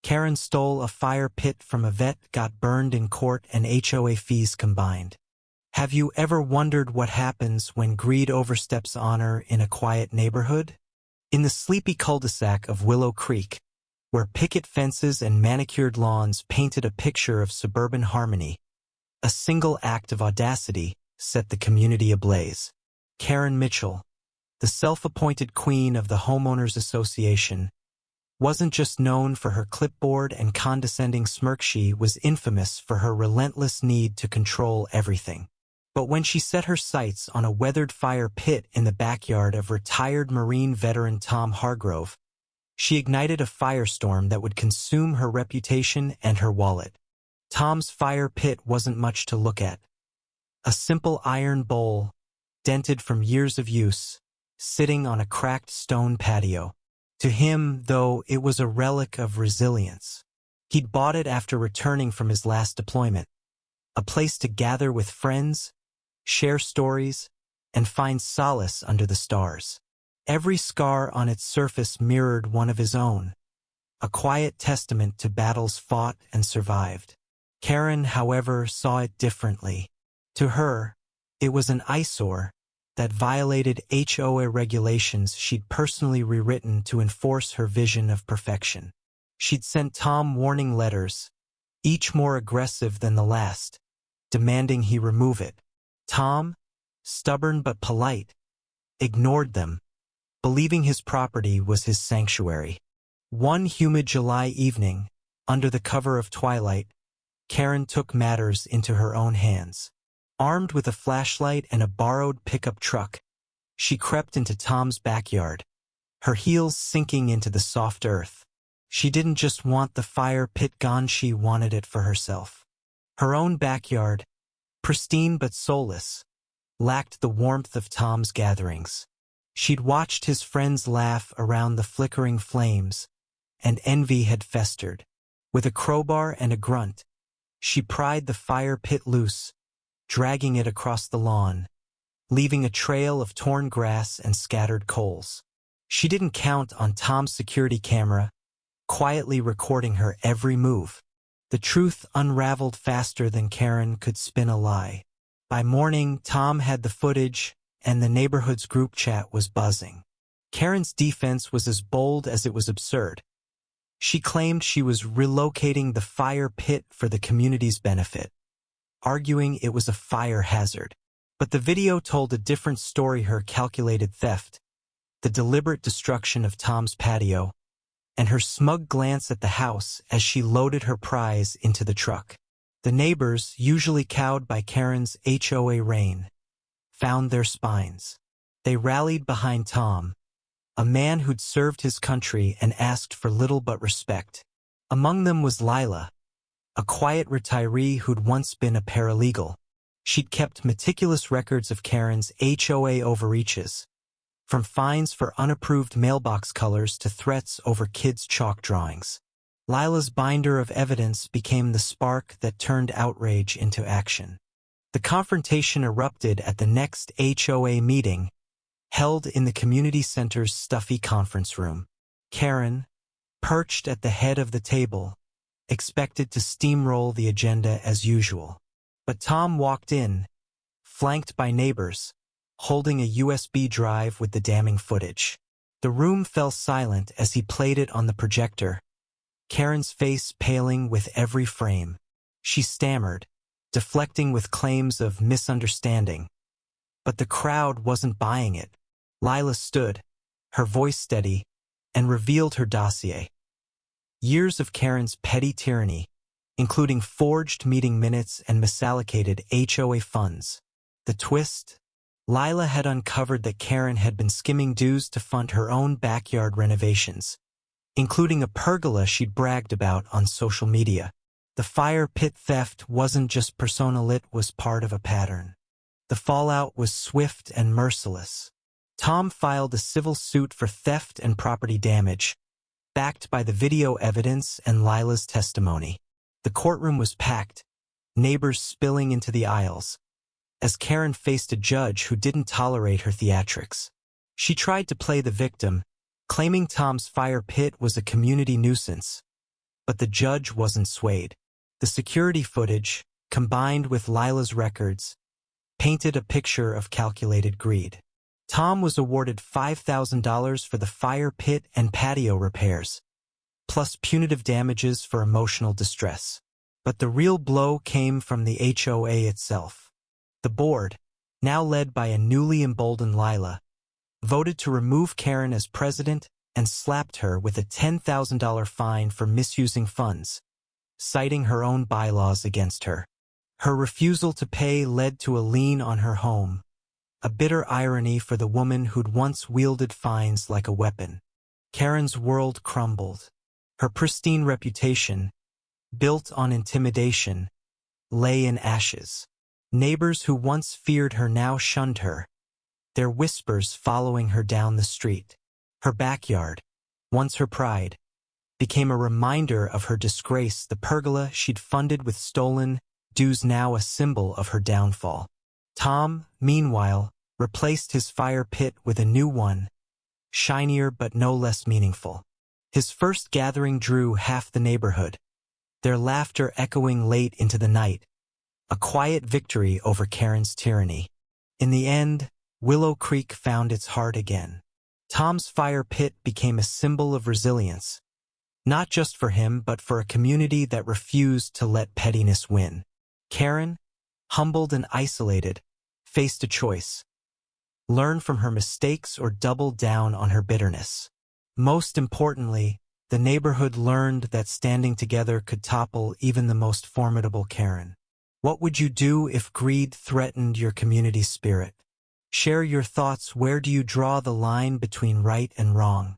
Karen stole a fire pit from a vet, got burned in court, and HOA fees combined. Have you ever wondered what happens when greed oversteps honor in a quiet neighborhood? In the sleepy cul-de-sac of Willow Creek, where picket fences and manicured lawns painted a picture of suburban harmony, a single act of audacity set the community ablaze. Karen Mitchell, the self-appointed queen of the Homeowners Association, wasn't just known for her clipboard and condescending smirk. She was infamous for her relentless need to control everything. But when she set her sights on a weathered fire pit in the backyard of retired Marine veteran Tom Hargrove, she ignited a firestorm that would consume her reputation and her wallet. Tom's fire pit wasn't much to look at. A simple iron bowl, dented from years of use, sitting on a cracked stone patio. To him, though, it was a relic of resilience. He'd bought it after returning from his last deployment, a place to gather with friends, share stories, and find solace under the stars. Every scar on its surface mirrored one of his own, a quiet testament to battles fought and survived. Karen, however, saw it differently. To her, it was an eyesore that violated HOA regulations she'd personally rewritten to enforce her vision of perfection. She'd sent Tom warning letters, each more aggressive than the last, demanding he remove it. Tom, stubborn but polite, ignored them, believing his property was his sanctuary. One humid July evening, under the cover of twilight, Karen took matters into her own hands. Armed with a flashlight and a borrowed pickup truck, she crept into Tom's backyard, her heels sinking into the soft earth. She didn't just want the fire pit gone, she wanted it for herself. Her own backyard, pristine but soulless, lacked the warmth of Tom's gatherings. She'd watched his friends laugh around the flickering flames, and envy had festered. With a crowbar and a grunt, she pried the fire pit loose, dragging it across the lawn, leaving a trail of torn grass and scattered coals. She didn't count on Tom's security camera, quietly recording her every move. The truth unraveled faster than Karen could spin a lie. By morning, Tom had the footage, and the neighborhood's group chat was buzzing. Karen's defense was as bold as it was absurd. She claimed she was relocating the fire pit for the community's benefit, arguing it was a fire hazard. But the video told a different story: her calculated theft, the deliberate destruction of Tom's patio, and her smug glance at the house as she loaded her prize into the truck. The neighbors, usually cowed by Karen's HOA reign, found their spines. They rallied behind Tom, a man who'd served his country and asked for little but respect. Among them was Lila, a quiet retiree who'd once been a paralegal. She'd kept meticulous records of Karen's HOA overreaches, from fines for unapproved mailbox colors to threats over kids' chalk drawings. Lila's binder of evidence became the spark that turned outrage into action. The confrontation erupted at the next HOA meeting, held in the community center's stuffy conference room. Karen, perched at the head of the table, expected to steamroll the agenda as usual. But Tom walked in, flanked by neighbors, holding a USB drive with the damning footage. The room fell silent as he played it on the projector, Karen's face paling with every frame. She stammered, deflecting with claims of misunderstanding. But the crowd wasn't buying it. Lila stood, her voice steady, and revealed her dossier. Years of Karen's petty tyranny, including forged meeting minutes and misallocated HOA funds. The twist? Lila had uncovered that Karen had been skimming dues to fund her own backyard renovations, including a pergola she'd bragged about on social media. The fire pit theft wasn't just personal, it was part of a pattern. The fallout was swift and merciless. Tom filed a civil suit for theft and property damage, backed by the video evidence and Lila's testimony. The courtroom was packed, neighbors spilling into the aisles, as Karen faced a judge who didn't tolerate her theatrics. She tried to play the victim, claiming Tom's fire pit was a community nuisance. But the judge wasn't swayed. The security footage, combined with Lila's records, painted a picture of calculated greed. Tom was awarded $5,000 for the fire pit and patio repairs, plus punitive damages for emotional distress. But the real blow came from the HOA itself. The board, now led by a newly emboldened Lila, voted to remove Karen as president and slapped her with a $10,000 fine for misusing funds, citing her own bylaws against her. Her refusal to pay led to a lien on her home, a bitter irony for the woman who'd once wielded fines like a weapon. Karen's world crumbled. Her pristine reputation, built on intimidation, lay in ashes. Neighbors who once feared her now shunned her, their whispers following her down the street. Her backyard, once her pride, became a reminder of her disgrace. The pergola she'd funded with stolen dues now a symbol of her downfall. Tom, meanwhile, replaced his fire pit with a new one, shinier but no less meaningful. His first gathering drew half the neighborhood, their laughter echoing late into the night, a quiet victory over Karen's tyranny. In the end, Willow Creek found its heart again. Tom's fire pit became a symbol of resilience, not just for him but for a community that refused to let pettiness win. Karen, humbled and isolated, faced a choice: learn from her mistakes or double down on her bitterness. Most importantly, the neighborhood learned that standing together could topple even the most formidable Karen. What would you do if greed threatened your community's spirit? Share your thoughts. Where do you draw the line between right and wrong?